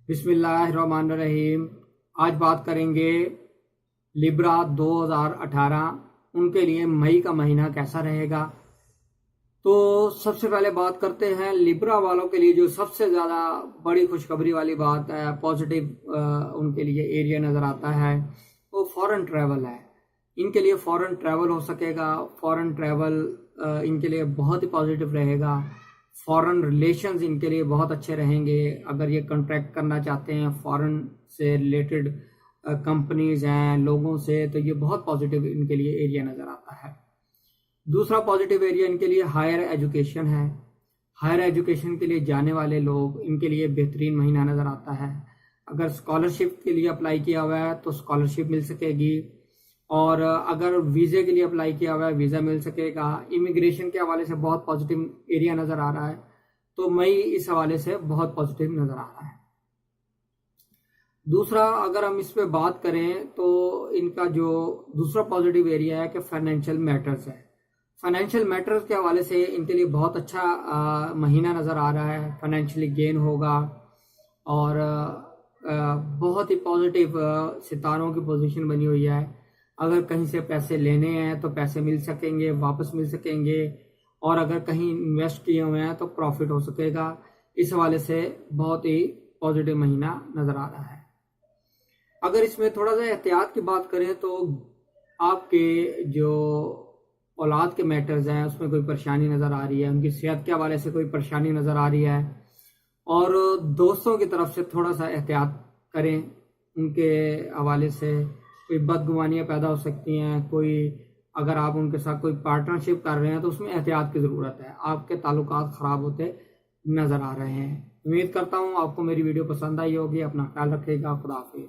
बिस्मिल्लाहिर्रहमानिर्रहीम। आज बात करेंगे लिब्रा 2018 उनके लिए मई का महीना कैसा रहेगा। तो सबसे पहले बात करते हैं लिब्रा वालों के लिए जो सबसे ज़्यादा बड़ी खुशखबरी वाली बात है, पॉजिटिव उनके लिए एरिया नज़र आता है वो फॉरेन ट्रैवल है। इनके लिए फॉरेन ट्रैवल हो सकेगा। फॉरेन ट्रैवल इनके लिए बहुत ही पॉजिटिव रहेगा। फॉरेन रिलेशंस इनके लिए बहुत अच्छे रहेंगे। अगर ये कॉन्ट्रैक्ट करना चाहते हैं फॉरेन से रिलेटेड कंपनीज हैं, लोगों से, तो ये बहुत पॉजिटिव इनके लिए एरिया नज़र आता है। दूसरा पॉजिटिव एरिया इनके लिए हायर एजुकेशन है। हायर एजुकेशन के लिए जाने वाले लोग, इनके लिए बेहतरीन महीना नज़र आता है। अगर स्कॉलरशिप के लिए अप्लाई किया हुआ है तो स्कॉलरशिप मिल सकेगी, और अगर वीज़े के लिए अप्लाई किया हुआ है वीज़ा मिल सकेगा। इमिग्रेशन के हवाले से बहुत पॉजिटिव एरिया नज़र आ रहा है, तो मई इस हवाले से बहुत पॉजिटिव नज़र आ रहा है। दूसरा, अगर हम इस पे बात करें तो इनका जो दूसरा पॉजिटिव एरिया है कि फाइनेंशियल मैटर्स है। फाइनेंशियल मैटर्स के हवाले से इनके लिए बहुत अच्छा महीना नज़र आ रहा है। फाइनेंशियली गेन होगा और बहुत ही पॉजिटिव सितारों की पोजीशन बनी हुई है। अगर कहीं से पैसे लेने हैं तो पैसे मिल सकेंगे, वापस मिल सकेंगे, और अगर कहीं इन्वेस्ट किए हुए हैं तो प्रॉफिट हो सकेगा। इस हवाले से बहुत ही पॉजिटिव महीना नज़र आ रहा है। अगर इसमें थोड़ा सा एहतियात की बात करें तो आपके जो औलाद के मैटर्स हैं उसमें कोई परेशानी नज़र आ रही है, उनकी सेहत के हवाले से कोई परेशानी नज़र आ रही है, और दोस्तों की तरफ से थोड़ा सा एहतियात करें। उनके हवाले से कोई बदगुमानियाँ पैदा हो सकती हैं। कोई अगर आप उनके साथ कोई पार्टनरशिप कर रहे हैं तो उसमें एहतियात की ज़रूरत है। आपके ताल्लुकात ख़राब होते नज़र आ रहे हैं। उम्मीद करता हूँ आपको मेरी वीडियो पसंद आई होगी। अपना ख्याल रखिएगा। खुदा हाफिज़।